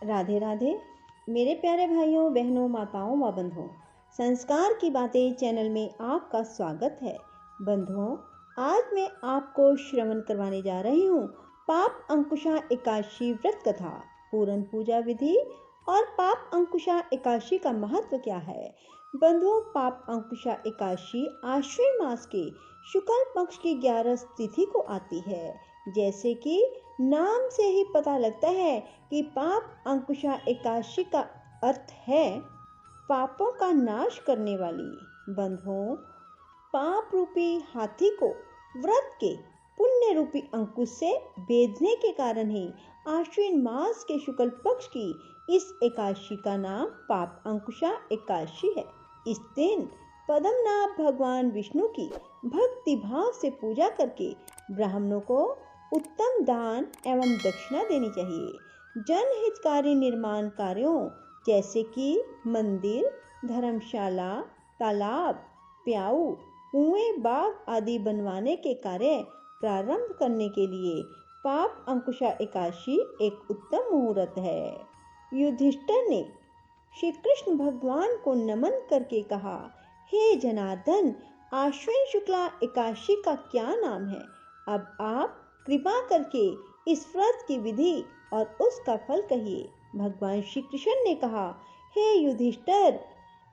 राधे राधे मेरे प्यारे भाइयों बहनों माताओं व बंधुओं, संस्कार की बातें चैनल में आपका स्वागत है। बंधुओं, आज मैं आपको श्रवण करवाने जा रही हूँ पाप अंकुशा एकादशी व्रत कथा, पूर्ण पूजा विधि और पाप अंकुशा एकादशी का महत्व क्या है। बंधुओं, पाप अंकुशा एकादशी आश्विन मास के शुक्ल पक्ष की 11 तिथि को आती है। जैसे कि नाम से ही पता लगता है कि पाप अंकुशा एकादशी का अर्थ है पापों का नाश करने वाली। बंधुओं, पाप रूपी हाथी को व्रत के पुण्य रूपी अंकुश से बेधने के कारण ही आश्विन मास के शुक्ल पक्ष की इस एकादशी का नाम पाप अंकुशा एकादशी है। इस दिन पद्मनाभ भगवान विष्णु की भक्ति भाव से पूजा करके ब्राह्मणों को उत्तम दान एवं दक्षिणा देनी चाहिए। जनहितकारी निर्माण कार्यों जैसे कि मंदिर, धर्मशाला, तालाब, प्याऊ, कुएं, बाग आदि बनवाने के कार्य प्रारंभ करने के लिए पाप अंकुशा एकादशी एक उत्तम मुहूर्त है। युधिष्ठिर ने श्री कृष्ण भगवान को नमन करके कहा, हे जनार्दन, आश्विन शुक्ला एकादशी का क्या नाम है? अब आप कृपा करके इस व्रत की विधि और उसका फल कहिए। भगवान श्री कृष्ण ने कहा, हे युधिष्ठिर,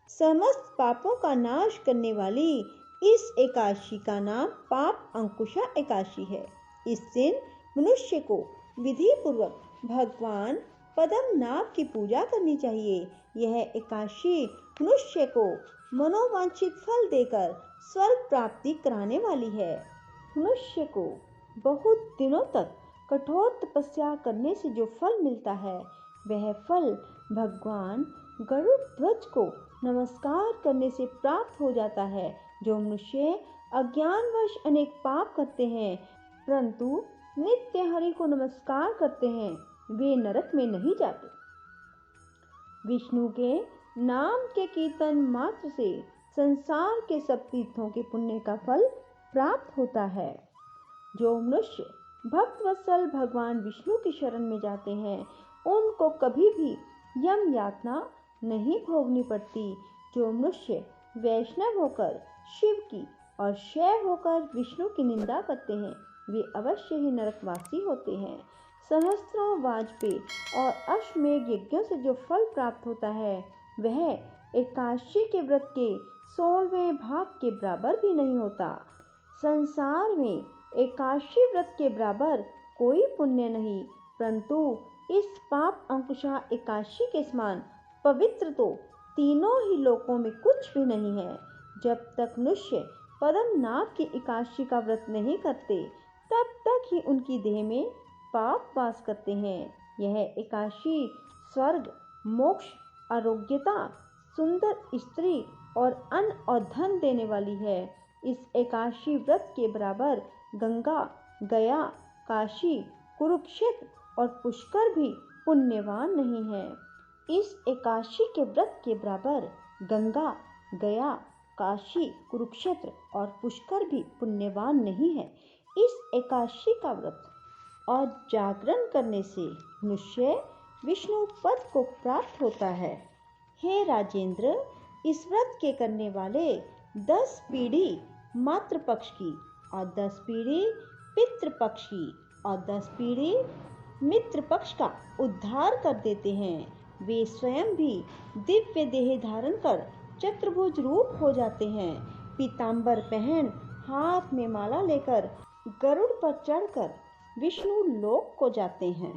समस्त पापों का नाश करने वाली इस एकादशी का नाम पाप अंकुशा एकादशी है। इस दिन मनुष्य को विधि पूर्वक भगवान पद्मनाभ की पूजा करनी चाहिए। यह एकादशी मनुष्य को मनोवांछित फल देकर स्वर्ग प्राप्ति कराने वाली है। मनुष्य को बहुत दिनों तक कठोर तपस्या करने से जो फल मिलता है, वह फल भगवान गरुड़ ध्वज को नमस्कार करने से प्राप्त हो जाता है। जो मनुष्य अज्ञानवश अनेक पाप करते हैं परंतु नित्य हरि को नमस्कार करते हैं, वे नरक में नहीं जाते। विष्णु के नाम के कीर्तन मात्र से संसार के सब तीर्थों के पुण्य का फल प्राप्त होता है। जो मनुष्य भक्त वत्सल भगवान विष्णु की शरण में जाते हैं, उनको कभी भी यम यातना नहीं भोगनी पड़ती। जो मनुष्य वैष्णव होकर शिव की और शैव होकर विष्णु की निंदा करते हैं, वे अवश्य ही नरकवासी होते हैं। सहस्त्रों वाजपेयी और अश्वमेध यज्ञों से जो फल प्राप्त होता है, वह एकादशी के व्रत के 16वें भाग के बराबर भी नहीं होता। संसार में एकादशी व्रत के बराबर कोई पुण्य नहीं, परंतु इस पाप अंकुशा एकादशी के समान पवित्र तो तीनों ही लोकों में कुछ भी नहीं है। जब तक मनुष्य पद्मनाभ की एकादशी का व्रत नहीं करते, तब तक ही उनकी देह में पाप वास करते हैं। यह एकादशी स्वर्ग, मोक्ष, आरोग्यता, सुंदर स्त्री और अन्न और धन देने वाली है। इस एकादशी व्रत के बराबर गंगा, गया, काशी, कुरुक्षेत्र और पुष्कर भी पुण्यवान नहीं है। इस एकादशी के व्रत के बराबर गंगा, गया, काशी, कुरुक्षेत्र और पुष्कर भी पुण्यवान नहीं है। इस एकादशी का व्रत और जागरण करने से मनुष्य विष्णु पद को प्राप्त होता है। हे राजेंद्र, इस व्रत के करने वाले 10 पीढ़ी मातृ पक्ष की और 10 पीढ़ी पितृ पक्ष की और 10 पीढ़ी मित्र पक्ष का उद्धार कर देते हैं। वे स्वयं भी दिव्य देह धारण कर चतुर्भुज रूप हो जाते हैं। पीतांबर पहन, हाथ में माला लेकर गरुड़ पर चढ़कर विष्णु लोक को जाते हैं।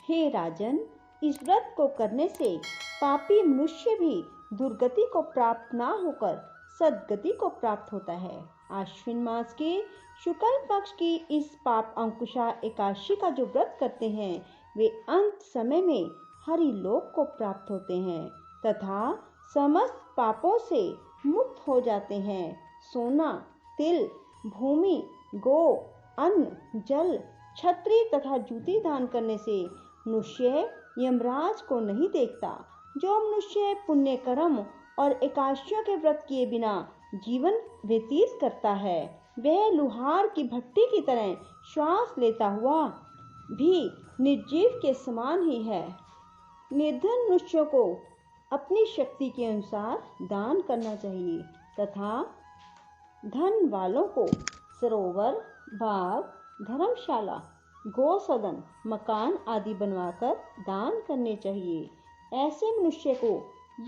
हे राजन, इस व्रत को करने से पापी मनुष्य भी दुर्गति को प्राप्त ना होकर सद्गति को प्राप्त होता है। आश्विन मास के शुक्ल पक्ष की इस पाप अंकुशा एकादशी का जो व्रत करते हैं, वे अंत समय में हरि लोक को प्राप्त होते हैं तथा समस्त पापों से मुक्त हो जाते हैं। सोना, तिल, भूमि, गो, अन्न, जल, छत्री तथा जूती दान करने से मनुष्य यमराज को नहीं देखता। जो मनुष्य पुण्य कर्म और एकादशियों के व्रत किए बिना जीवन व्यतीत करता है, वह लुहार की भट्टी की तरह श्वास लेता हुआ भी निर्जीव के समान ही है। निर्धन मनुष्यों को अपनी शक्ति के अनुसार दान करना चाहिए तथा धन वालों को सरोवर, बाग, धर्मशाला, गौसदन, मकान आदि बनवाकर दान करने चाहिए। ऐसे मनुष्य को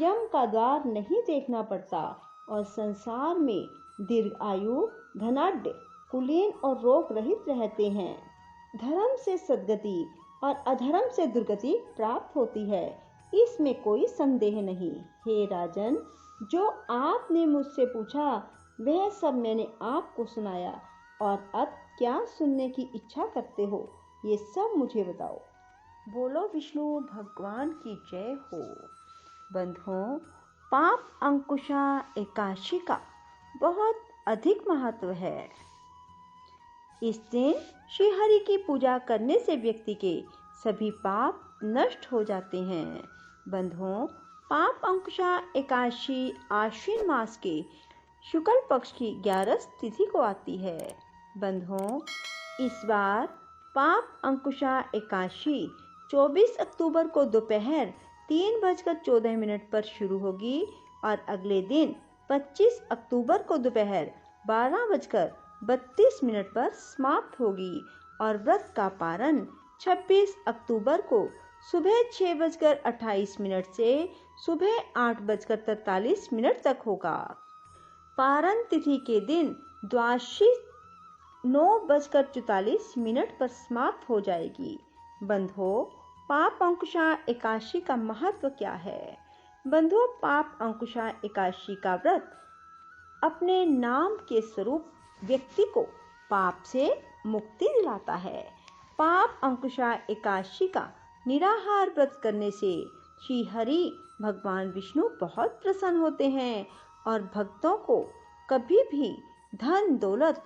यम का द्वार नहीं देखना पड़ता और संसार में दीर्घ आयु, धनाढ्य, कुलीन और रोग रहित रहते हैं। धर्म से सद्गति और अधर्म से दुर्गति प्राप्त होती है, इसमें कोई संदेह नहीं। हे राजन, जो आपने मुझसे पूछा वह सब मैंने आपको सुनाया, और अब क्या सुनने की इच्छा करते हो, ये सब मुझे बताओ। बोलो विष्णु भगवान की जय हो। बंधुओं, पाप अंकुशा एकादशी का बहुत अधिक महत्व है। इस दिन श्री हरि की पूजा करने से व्यक्ति के सभी पाप नष्ट हो जाते हैं। बंधुओं, पाप अंकुशा एकादशी आश्विन मास के शुक्ल पक्ष की 11 तिथि को आती है। बंधुओं, इस बार पाप अंकुशा एकादशी 24 अक्टूबर को दोपहर 3:14 पर शुरू होगी और अगले दिन 25 अक्टूबर को दोपहर 12:32 पर समाप्त होगी और व्रत का पारण 26 अक्टूबर को सुबह 6:28 से सुबह 8:43 तक होगा। पारण तिथि के दिन द्वादशी 9:44 पर समाप्त हो जाएगी। बंधुओं, पाप अंकुशा एकादशी का महत्व क्या है? बंधुओं, पाप अंकुशा एकादशी का व्रत अपने नाम के स्वरूप व्यक्ति को पाप से मुक्ति दिलाता है। पाप अंकुशा एकादशी का निराहार व्रत करने से श्री हरि भगवान विष्णु बहुत प्रसन्न होते हैं और भक्तों को कभी भी धन, दौलत,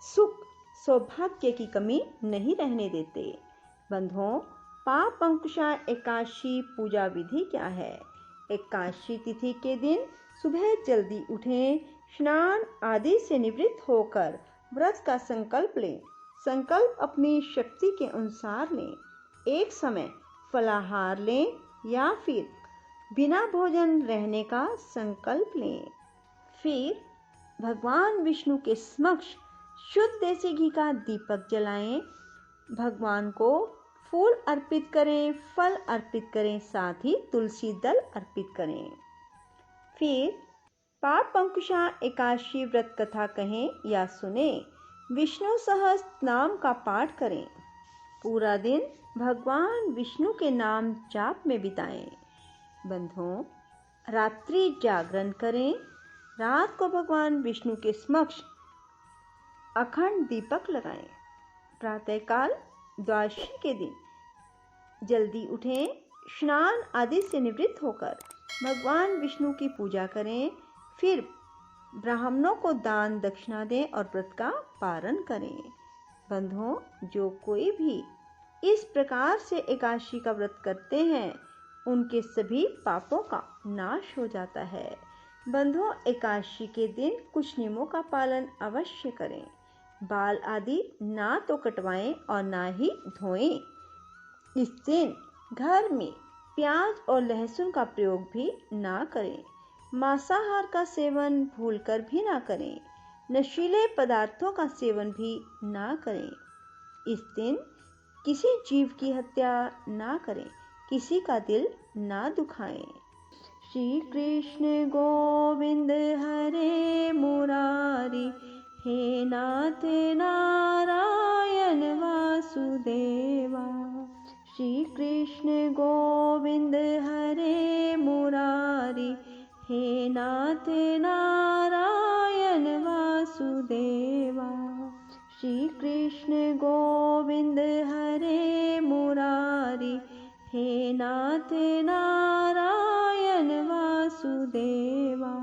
सुख, सौभाग्य की कमी नहीं रहने देते। बंधुओं, पाप अंकुशा एकादशी पूजा विधि क्या है? एकादशी तिथि के दिन सुबह जल्दी उठें, स्नान आदि से निवृत्त होकर व्रत का संकल्प लें। संकल्प अपनी शक्ति के अनुसार लें। एक समय फलाहार लें या फिर बिना भोजन रहने का संकल्प लें। फिर भगवान विष्णु के समक्ष शुद्ध देसी घी का दीपक जलाएं। भगवान को फूल अर्पित करें, फल अर्पित करें, साथ ही तुलसी दल अर्पित करें। फिर पाप अंकुशा एकादशी व्रत कथा कहें या सुने, विष्णु सहस्त्र नाम का पाठ करें। पूरा दिन भगवान विष्णु के नाम जाप में बिताएं। बंधुओं, रात्रि जागरण करें। रात को भगवान विष्णु के समक्ष अखंड दीपक लगाएं। प्रातःकाल द्वादशी के दिन जल्दी उठें, स्नान आदि से निवृत्त होकर भगवान विष्णु की पूजा करें। फिर ब्राह्मणों को दान दक्षिणा दें और व्रत का पारण करें। बंधुओं, जो कोई भी इस प्रकार से एकादशी का व्रत करते हैं उनके सभी पापों का नाश हो जाता है। बंधुओं, एकादशी के दिन कुछ नियमों का पालन अवश्य करें। बाल आदि ना तो कटवाएं और ना ही धोएं। इस दिन घर में प्याज और लहसुन का प्रयोग भी ना करें। मांसाहार का सेवन भूलकर भी ना करें। नशीले पदार्थों का सेवन भी ना करें। इस दिन किसी जीव की हत्या ना करें, किसी का दिल ना दुखाएं। श्री कृष्ण गोविंद हरे मुरारी, हे नाथ नारायण वासुदेवा। श्री कृष्ण गोविंद हरे मुरारी, हे नाथ नारायण वासुदेवा। श्री कृष्ण गोविंद हरे मुरारी, हे नाथ नारायण वासुदेवा।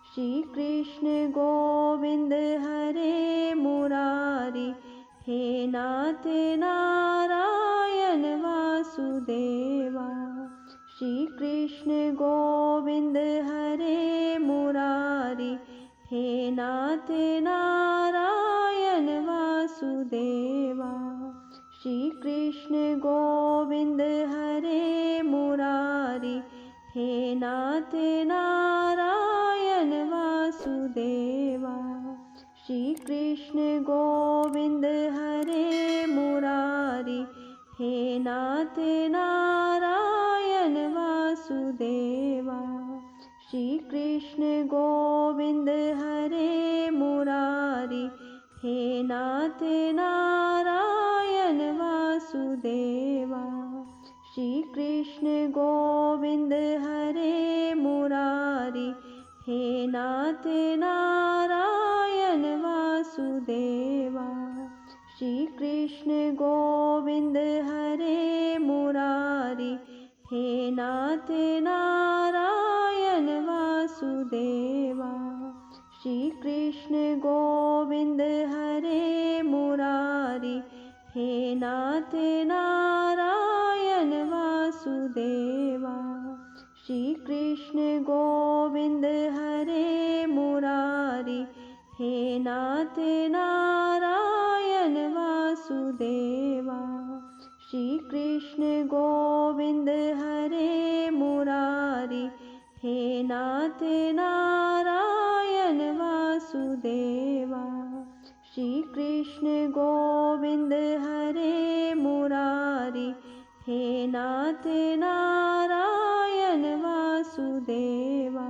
श्री कृष्ण गोविंद हरे मुरारी, हे नाथ नारायण वासुदेवा। श्री कृष्ण गोविंद हरे मुरारी, हे नाथ नारायण वासुदेवा। श्री कृष्ण गोविंद हरे मुरारी। कृष्ण गोविंद हरे मुरारी, हे नाथ नारायण वासुदेवा। श्री कृष्ण गोविंद हरे मुरारी, हे नाथ नारायण वासुदेवा। श्री कृष्ण गोविंद हरे मुरारी, हे नाथ नारायण वासुदेवा। श्री कृष्ण गोविंद हरे मुरारी, हे नाथ नारायण वासुदेवा। श्री कृष्ण गोविंद हरे मुरारी, हे नाथ नारायण वासुदेवा। श्री कृष्ण गोविंद हरे मुरारी, हे नाथ नारायण वासुदेवा। श्री कृष्ण गोविंद हरे मुरारी, हे नाथ नारायण वासुदेवा। श्री कृष्ण गोविंद हरे मुरारी, हे नाथ नारायण वासुदेवा।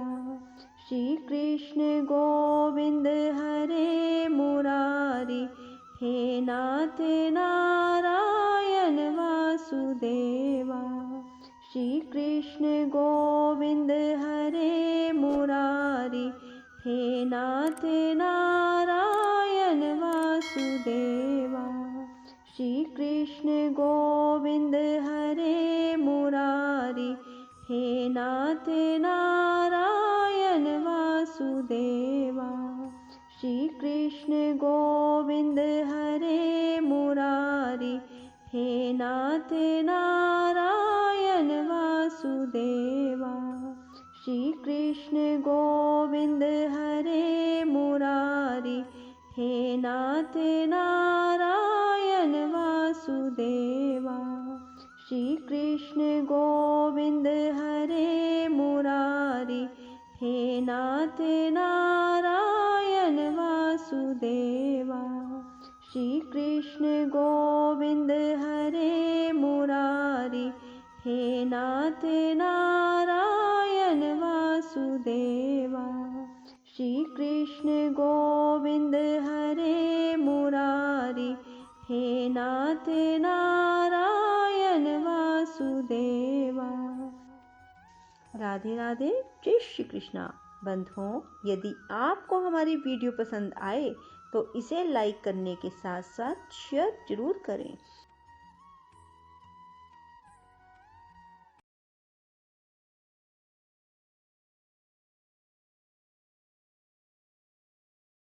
श्री कृष्ण गोविंद हरे मुरारी, हे नाथ नारायण वासुदेवा। श्री कृष्ण गोविंद हरे मुरारी, हे नाथ नारायण वासुदेवा। श्री कृष्ण गोविंद हरे मुरारी, हे नाथ नारायण वासुदेवा। श्री कृष्ण गोविंद हरे मुरारी, हे नाथ नारायण वासुदेवा। श्री कृष्ण गोविंद हरे मुरारी, हे नाथ नारायण वासुदेवा। श्री कृष्ण गोविंद हरे मुरारी, हे नाथ नारायण वासुदेवा। श्री कृष्ण गोविंद हरे मुरारी, हे नाथ नारायण वासुदेवा। श्री कृष्ण गोविंद हरे मुरारी, हे नाथ नारायण वासुदेवा। राधे राधे, जय श्री कृष्णा। बंधुओं, यदि आपको हमारी वीडियो पसंद आए तो इसे लाइक करने के साथ साथ शेयर जरूर करें।